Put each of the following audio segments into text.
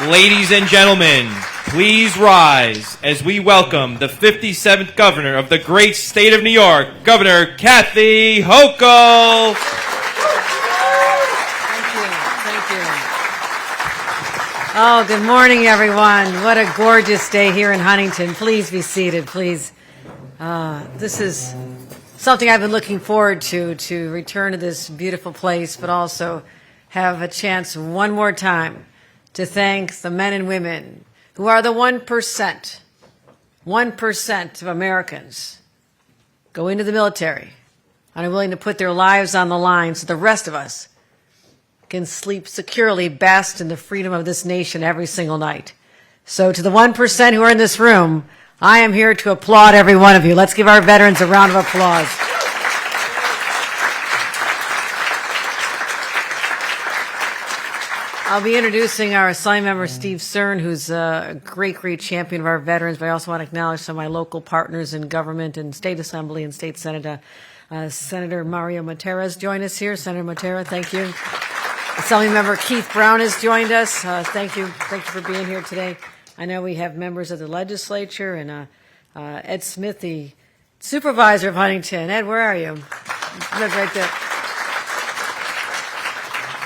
Ladies and gentlemen, please rise as we welcome the 57th Governor of the great state of New York, Governor Kathy Hochul. Thank you. Oh, good morning, everyone. What a gorgeous day here in Huntington. Please be seated, please. This is something I've been looking forward to return to this beautiful place, but also have a chance one more time to thank the men and women who are the 1% of Americans go into the military and are willing to put their lives on the line so the rest of us can sleep securely, bask in the freedom of this nation every single night. So to the 1% who are in this room, I am here to applaud every one of you. Let's give our veterans a round of applause. I'll be introducing our assigned member, Steve Cern, who's a great champion of our veterans, but I also want to acknowledge some of my local partners in government and state assembly and state senate. Senator Mario Matera joined us here. Senator Matera, thank you. Assembly member Keith Brown has joined us. Thank you for being here today. I know we have members of the legislature and Ed Smith, the supervisor of Huntington. Ed, where are you? Right there.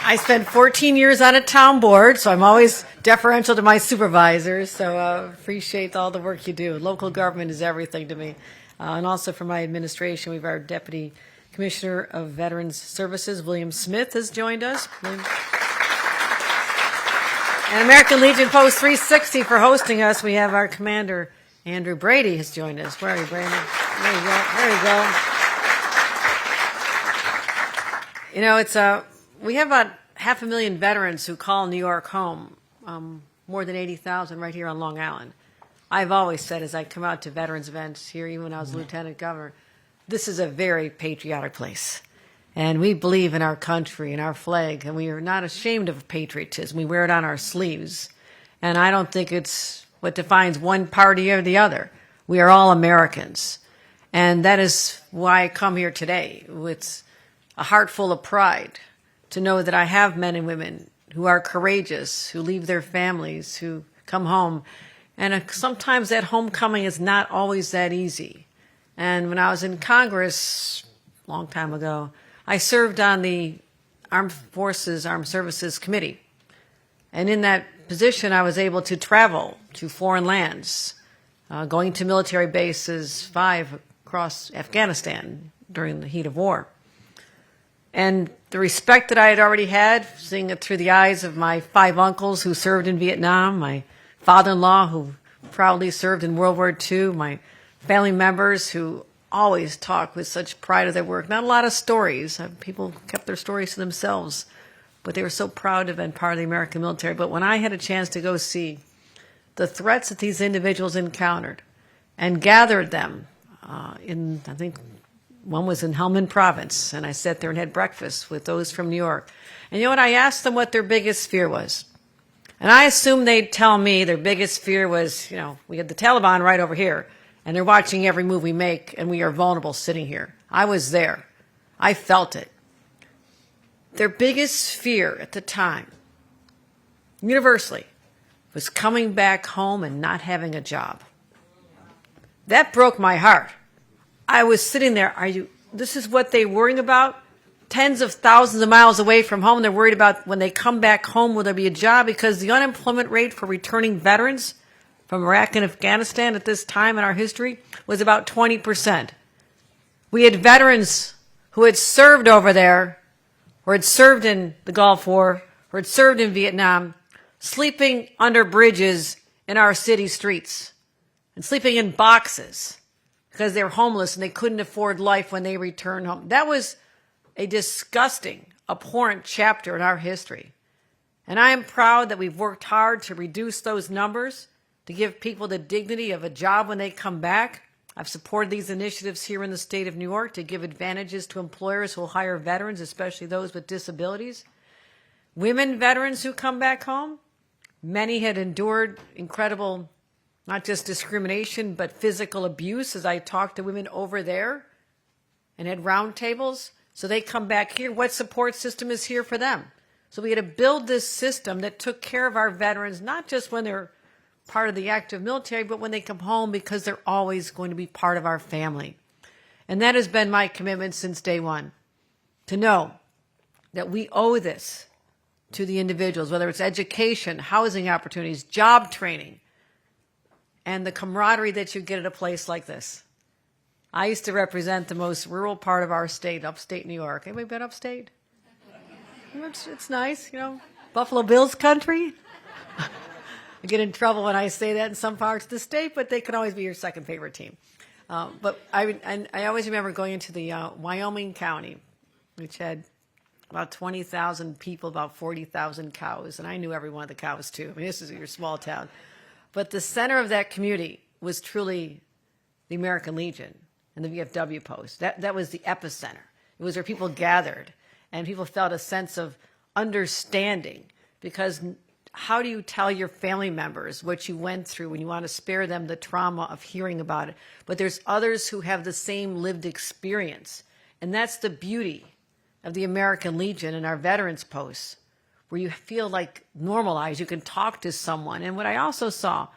I spent 14 years on a town board, so I'm always deferential to my supervisors, so appreciate all the work you do. Local government is everything to me. And also for my administration, we have our Deputy Commissioner of Veterans Services, William Smith, has joined us. And American Legion Post 360 for hosting us. We have our Commander, Andrew Brady, has joined us. Where are you, Brandon? There you go. There you go. You know, it's we have about 500,000 veterans who call New York home, more than 80,000 right here on Long Island. I've always said as I come out to veterans events here, even when I was lieutenant governor, this is a very patriotic place. And we believe in our country and our flag, and we are not ashamed of patriotism. We wear it on our sleeves. And I don't think it's what defines one party or the other. We are all Americans. And that is why I come here today with a heart full of pride to know that I have men and women who are courageous, who leave their families, who come home. And sometimes that homecoming is not always that easy. And when I was in Congress a long time ago, I served on the Armed Services Committee. And in that position, I was able to travel to foreign lands, going to military bases, 5 across Afghanistan during the heat of war. And the respect that I had already had, seeing it through the eyes of my 5 uncles who served in Vietnam, my father-in-law who proudly served in World War II, my family members who always talk with such pride of their work. Not a lot of stories. People kept their stories to themselves, but they were so proud to have been part of the American military. But when I had a chance to go see the threats that these individuals encountered and gathered them I think one was in Helmand Province, and I sat there and had breakfast with those from New York. And you know what? I asked them what their biggest fear was. And I assumed they'd tell me their biggest fear was, we had the Taliban right over here, and they're watching every move we make, and we are vulnerable sitting here. I was there. I felt it. Their biggest fear at the time, universally, was coming back home and not having a job. That broke my heart. I was sitting there, this is what they're worrying about? Tens of thousands of miles away from home, they're worried about when they come back home, will there be a job? Because the unemployment rate for returning veterans from Iraq and Afghanistan at this time in our history was about 20%. We had veterans who had served over there, or had served in the Gulf War, or had served in Vietnam, sleeping under bridges in our city streets and sleeping in boxes because they were homeless and they couldn't afford life when they returned home. That was a disgusting, abhorrent chapter in our history. And I am proud that we've worked hard to reduce those numbers, to give people the dignity of a job when they come back. I've supported these initiatives here in the state of New York to give advantages to employers who will hire veterans, especially those with disabilities. Women veterans who come back home, many had endured incredible, not just discrimination, but physical abuse as I talked to women over there and had roundtables. So they come back here. What support system is here for them? So we had to build this system that took care of our veterans, not just when they're part of the active military, but when they come home, because they're always going to be part of our family. And that has been my commitment since day one, to know that we owe this to the individuals, whether it's education, housing opportunities, job training, and the camaraderie that you get at a place like this. I used to represent the most rural part of our state, upstate New York. Anybody been upstate? It's nice, Buffalo Bills country. I get in trouble when I say that in some parts of the state, but they can always be your second favorite team. But I always remember going into the Wyoming County, which had about 20,000 people, about 40,000 cows, and I knew every one of the cows too. I mean, this is your small town. But the center of that community was truly the American Legion and the VFW post. That was the epicenter. It was where people gathered, and people felt a sense of understanding, because how do you tell your family members what you went through when you want to spare them the trauma of hearing about it? But there's others who have the same lived experience, and that's the beauty of the American Legion and our veterans posts, where you feel like normalized. You can talk to someone. And what I also saw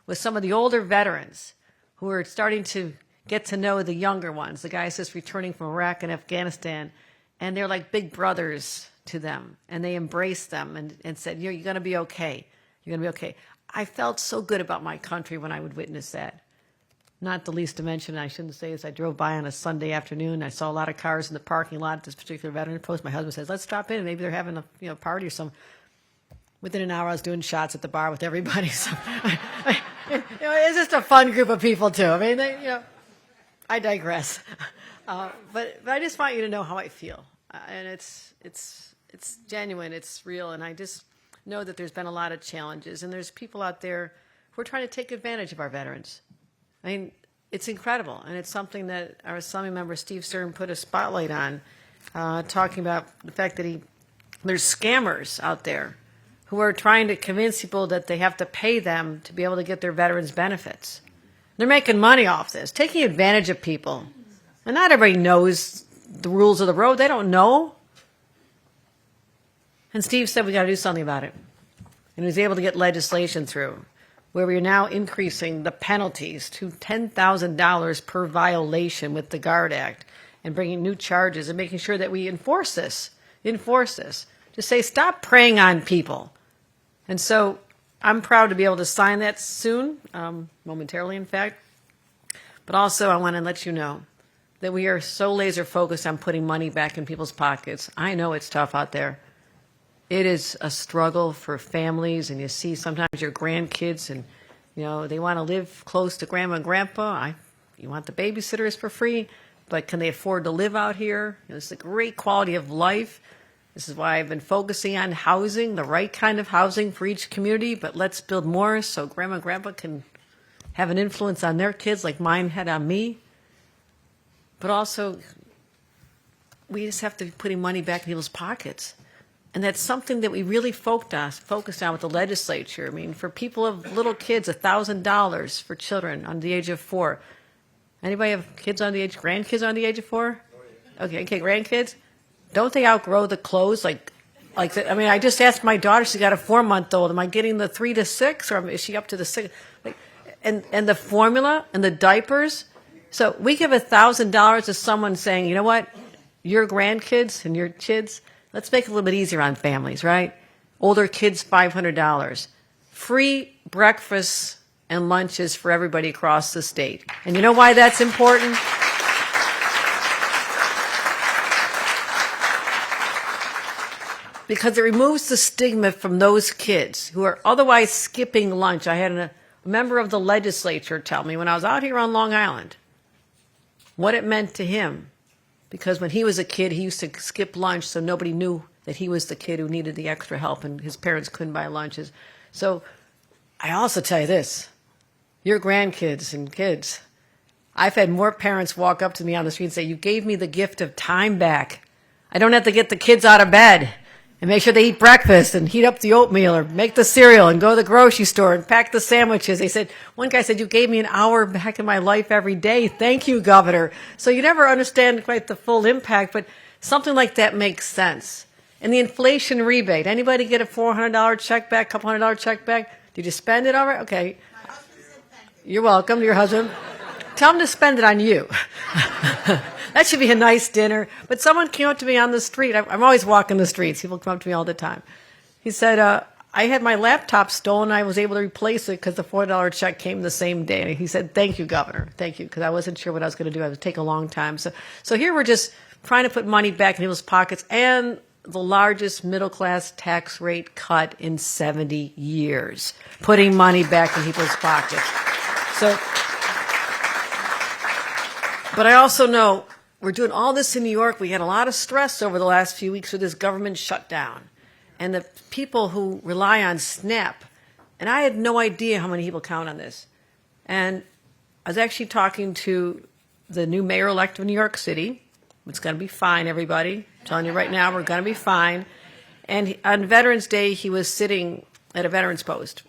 was some of the older veterans who were starting to get to know the younger ones, the guys just returning from Iraq and Afghanistan, and they're like big brothers to them, and they embraced them and said, you're going to be okay. You're going to be okay. I felt so good about my country when I would witness that. Not the least to mention, I shouldn't say, as I drove by on a Sunday afternoon, I saw a lot of cars in the parking lot at this particular veteran post. My husband says, let's stop in. Maybe they're having a party or something. Within an hour, I was doing shots at the bar with everybody. So it's just a fun group of people, too. I mean, I digress. But I just want you to know how I feel. And it's genuine, it's real, and I just know that there's been a lot of challenges, and there's people out there who are trying to take advantage of our veterans. I mean, it's incredible, and it's something that our Assembly member Steve Stern put a spotlight on, talking about the fact that there's scammers out there who are trying to convince people that they have to pay them to be able to get their veterans benefits. They're making money off this, taking advantage of people. And not everybody knows the rules of the road. They don't know. And Steve said we got to do something about it. And he was able to get legislation through where we are now increasing the penalties to $10,000 per violation with the GUARD Act, and bringing new charges and making sure that we enforce this. To say, stop preying on people. And so I'm proud to be able to sign that soon, momentarily, in fact. But also I want to let you know that we are so laser focused on putting money back in people's pockets. I know it's tough out there. It is a struggle for families, and you see sometimes your grandkids, and they want to live close to grandma and grandpa. You want the babysitters for free, but can they afford to live out here? It's a great quality of life. This is why I've been focusing on housing, the right kind of housing for each community, but let's build more so grandma and grandpa can have an influence on their kids like mine had on me. But also, we just have to be putting money back in people's pockets. And that's something that we really focused on with the legislature. I mean, for people of little kids, $1,000 for children under the age of 4. Anybody have grandkids on the age of 4? Okay, grandkids. Don't they outgrow the clothes? I just asked my daughter, she got a 4-month-old. Am I getting the 3 to 6, or is she up to the 6? And the formula and the diapers. So we give $1,000 to someone saying, you know what, your grandkids and your kids, let's make it a little bit easier on families, right? Older kids, $500. Free breakfasts and lunches for everybody across the state. And you know why that's important? Because it removes the stigma from those kids who are otherwise skipping lunch. I had a member of the legislature tell me when I was out here on Long Island what it meant to him. Because when he was a kid, he used to skip lunch so nobody knew that he was the kid who needed the extra help, and his parents couldn't buy lunches. So I also tell you this, your grandkids and kids, I've had more parents walk up to me on the street and say, you gave me the gift of time back. I don't have to get the kids out of bed and make sure they eat breakfast and heat up the oatmeal or make the cereal and go to the grocery store and pack the sandwiches. They said, one guy said, you gave me an hour back in my life every day. Thank you, Governor. So you never understand quite the full impact, but something like that makes sense. And the inflation rebate. Anybody get a $400 check back, couple $100 check back? Did you spend it all right? Okay. You're welcome, your husband. Tell him to spend it on you. That should be a nice dinner. But someone came up to me on the street. I'm always walking the streets. People come up to me all the time. He said, I had my laptop stolen. I was able to replace it because the $400 check came the same day. And he said, thank you, Governor. Thank you, because I wasn't sure what I was going to do. It would take a long time. So here we're just trying to put money back in people's pockets, and the largest middle-class tax rate cut in 70 years, putting money back in people's pockets. So, but I also know we're doing all this in New York. We had a lot of stress over the last few weeks with this government shutdown. And the people who rely on SNAP, and I had no idea how many people count on this. And I was actually talking to the new mayor-elect of New York City. It's going to be fine, everybody. I'm telling you right now, we're going to be fine. And on Veterans Day, he was sitting at a veterans post.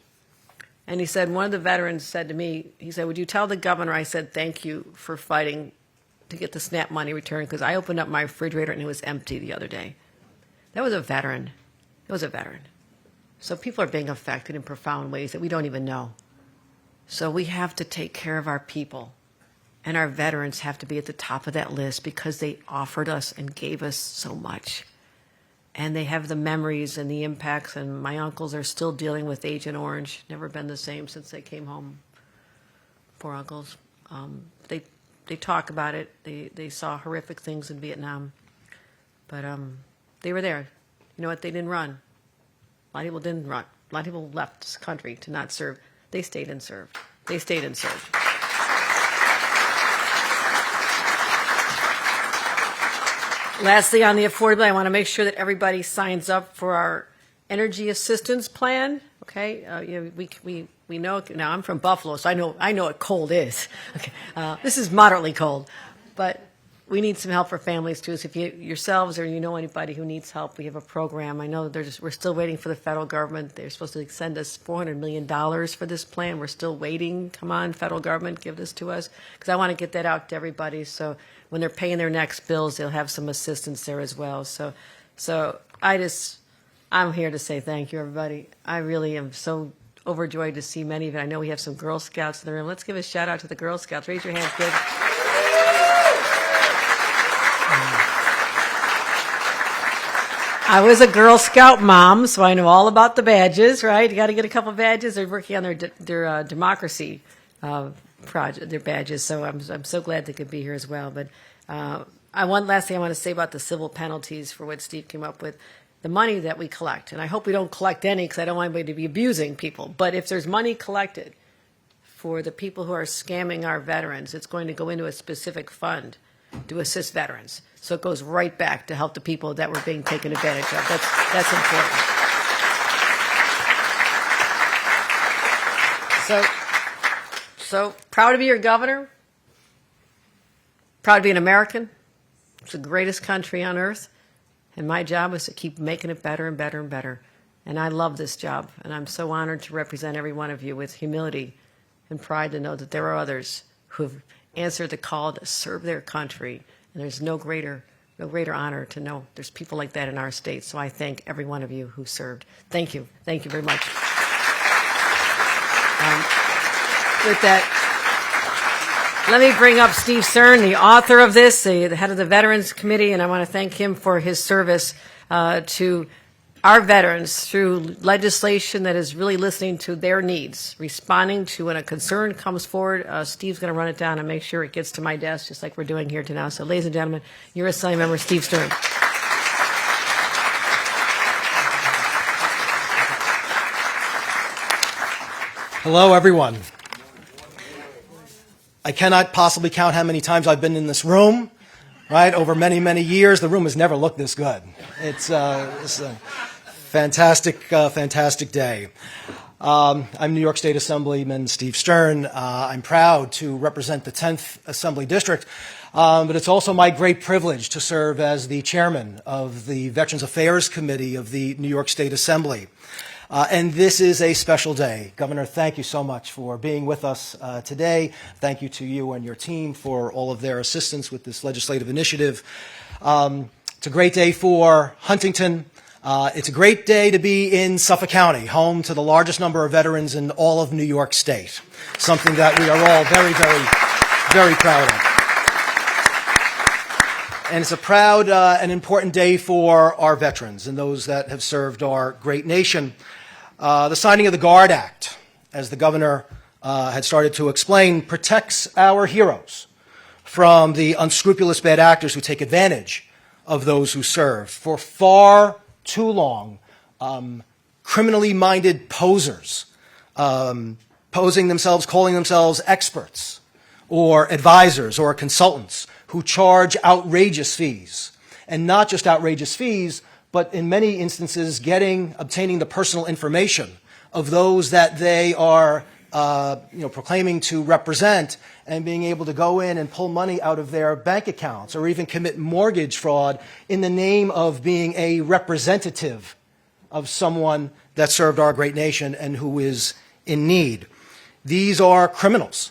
And he said, one of the veterans said to me, he said, would you tell the governor I said thank you for fighting to get the SNAP money returned, because I opened up my refrigerator and it was empty the other day. That was a veteran. It was a veteran. So people are being affected in profound ways that we don't even know. So we have to take care of our people. And our veterans have to be at the top of that list because they offered us and gave us so much. And they have the memories and the impacts. And my uncles are still dealing with Agent Orange. Never been the same since they came home. Poor uncles. They talk about it. They saw horrific things in Vietnam. But they were there. You know what? They didn't run. A lot of people didn't run. A lot of people left this country to not serve. They stayed and served. They stayed and served. Lastly, on the affordability, I want to make sure that everybody signs up for our energy assistance plan. Okay, we know. Now I'm from Buffalo, so I know what cold is. Okay, this is moderately cold, but we need some help for families too. So if you yourselves or you know anybody who needs help, we have a program. I know we're still waiting for the federal government. They're supposed to send us $400 million for this plan. We're still waiting. Come on, federal government, give this to us, because I want to get that out to everybody. So when they're paying their next bills, they'll have some assistance there as well. So I'm here to say thank you, everybody. I really am so overjoyed to see many of you. I know we have some Girl Scouts in the room. Let's give a shout out to the Girl Scouts. Raise your hands, kids. I was a Girl Scout mom, so I know all about the badges, right? You got to get a couple badges. They're working on their democracy project, their badges. So I'm so glad they could be here as well. But one last thing I want to say about the civil penalties for what Steve came up with. The money that we collect, and I hope we don't collect any because I don't want anybody to be abusing people. But if there's money collected for the people who are scamming our veterans, it's going to go into a specific fund to assist veterans. So it goes right back to help the people that were being taken advantage of. That's important. So proud to be your governor. Proud to be an American. It's the greatest country on earth. And my job is to keep making it better and better and better. And I love this job. And I'm so honored to represent every one of you with humility and pride to know that there are others who have answered the call to serve their country. And there's no greater honor to know there's people like that in our state. So I thank every one of you who served. Thank you. Thank you very much. With that, let me bring up Steve Stern, the author of this, the head of the Veterans Committee, and I want to thank him for his service to our veterans through legislation that is really listening to their needs, responding to when a concern comes forward. Steve's going to run it down and make sure it gets to my desk, just like we're doing here tonight. So, ladies and gentlemen, your Assembly Member Steve Stern. Hello, everyone. I cannot possibly count how many times I've been in this room, right? Over many, many years, the room has never looked this good. It's a fantastic day. I'm New York State Assemblyman Steve Stern. I'm proud to represent the 10th Assembly District, but it's also my great privilege to serve as the chairman of the Veterans Affairs Committee of the New York State Assembly. And this is a special day. Governor, thank you so much for being with us today. Thank you to you and your team for all of their assistance with this legislative initiative. It's a great day for Huntington, It's a great day to be in Suffolk County, home to the largest number of veterans in all of New York State, something that we are all very, very, very proud of. And it's a proud and important day for our veterans and those that have served our great nation. The signing of the Guard Act, as the governor had started to explain, protects our heroes from the unscrupulous bad actors who take advantage of those who serve. For far too long, criminally minded posers, posing themselves, calling themselves experts or advisors or consultants who charge outrageous fees, and not just outrageous fees, but in many instances obtaining the personal information of those that they are proclaiming to represent, and being able to go in and pull money out of their bank accounts or even commit mortgage fraud in the name of being a representative of someone that served our great nation and who is in need. These are criminals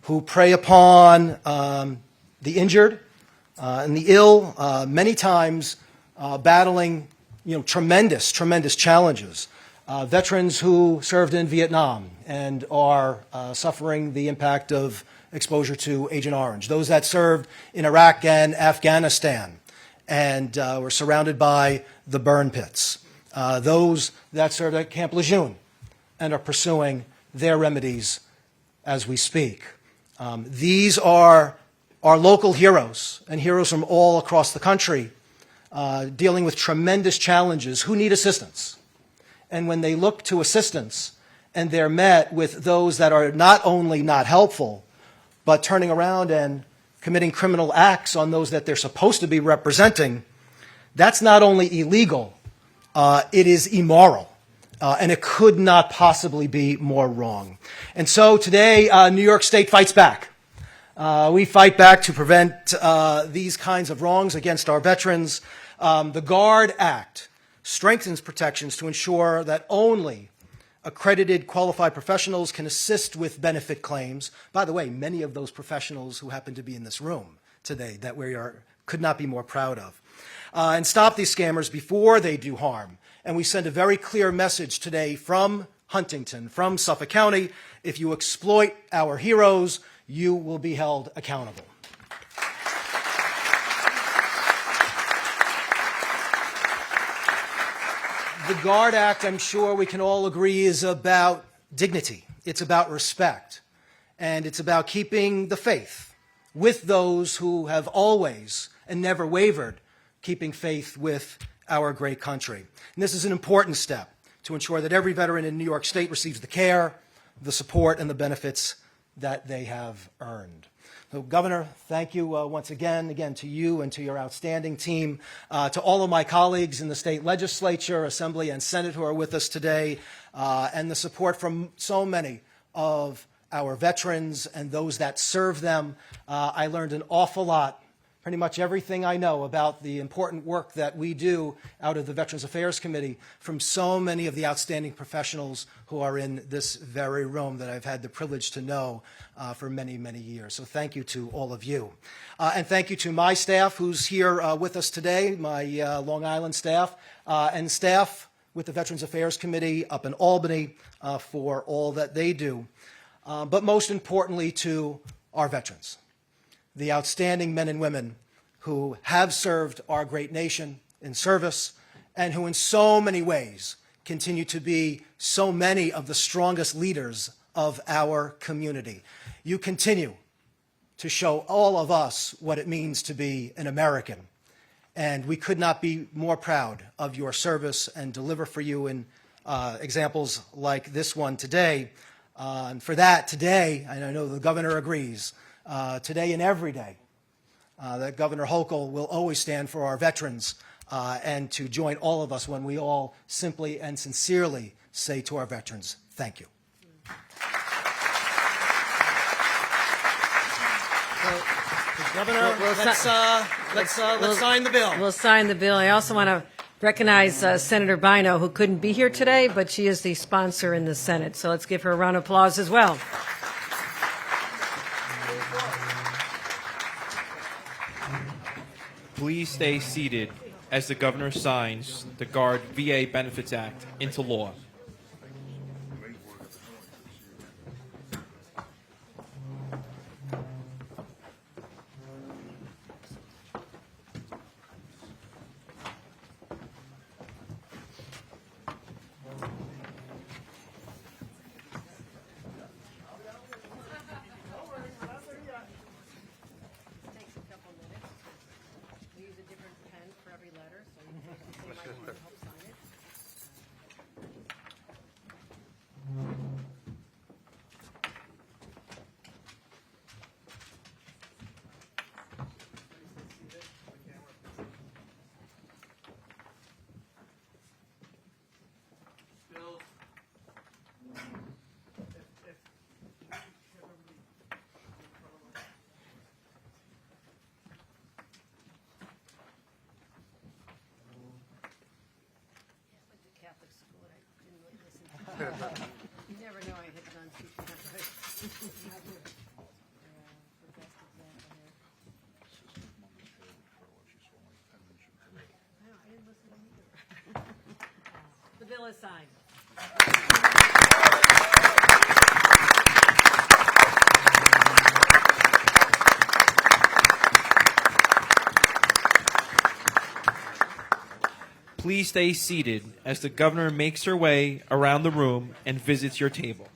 who prey upon the injured and the ill, many times battling tremendous challenges. Veterans who served in Vietnam and are suffering the impact of exposure to Agent Orange. Those that served in Iraq and Afghanistan and were surrounded by the burn pits. Those that served at Camp Lejeune and are pursuing their remedies as we speak. These are our local heroes and heroes from all across the country dealing with tremendous challenges who need assistance. And when they look to assistance and they're met with those that are not only not helpful, but turning around and committing criminal acts on those that they're supposed to be representing, that's not only illegal, it is immoral. And it could not possibly be more wrong. And so today, New York State fights back. We fight back to prevent these kinds of wrongs against our veterans. The Guard Act strengthens protections to ensure that only accredited qualified professionals can assist with benefit claims. By the way, many of those professionals who happen to be in this room today that could not be more proud of. And stop these scammers before they do harm. And we send a very clear message today from Huntington, from Suffolk County: if you exploit our heroes, you will be held accountable. The Guard Act, I'm sure we can all agree, is about dignity. It's about respect. And it's about keeping the faith with those who have always and never wavered, keeping faith with our great country. And this is an important step to ensure that every veteran in New York State receives the care, the support, and the benefits that they have earned. So, Governor, thank you once again to you and to your outstanding team, to all of my colleagues in the state legislature, assembly, and Senate who are with us today, and the support from so many of our veterans and those that serve them. I learned an awful lot, pretty much everything I know about the important work that we do out of the Veterans Affairs Committee from so many of the outstanding professionals who are in this very room that I've had the privilege to know for many, many years. So thank you to all of you. And thank you to my staff who's here with us today, my Long Island staff, and staff with the Veterans Affairs Committee up in Albany for all that they do. But most importantly to our veterans, the outstanding men and women who have served our great nation in service and who in so many ways continue to be so many of the strongest leaders of our community. You continue to show all of us what it means to be an American, and we could not be more proud of your service and deliver for you in examples like this one today. And for that, today, and I know the governor agrees, today and every day, that Governor Hochul will always stand for our veterans and to join all of us when we all simply and sincerely say to our veterans, thank you. Governor, let's sign the bill. We'll sign the bill. I also want to recognize Senator Bino, who couldn't be here today, but she is the sponsor in the Senate. So let's give her a round of applause as well. Please stay seated as the governor signs the Guard VA Benefits Act into law. Takes a couple minutes. We use a different pen for every letter, so you might want to help sign it. Went to Catholic school, and I didn't really listen to it. You never know, I hit on people. I didn't listen to either. The bill is signed. Please stay seated as the governor makes her way around the room and visits your table.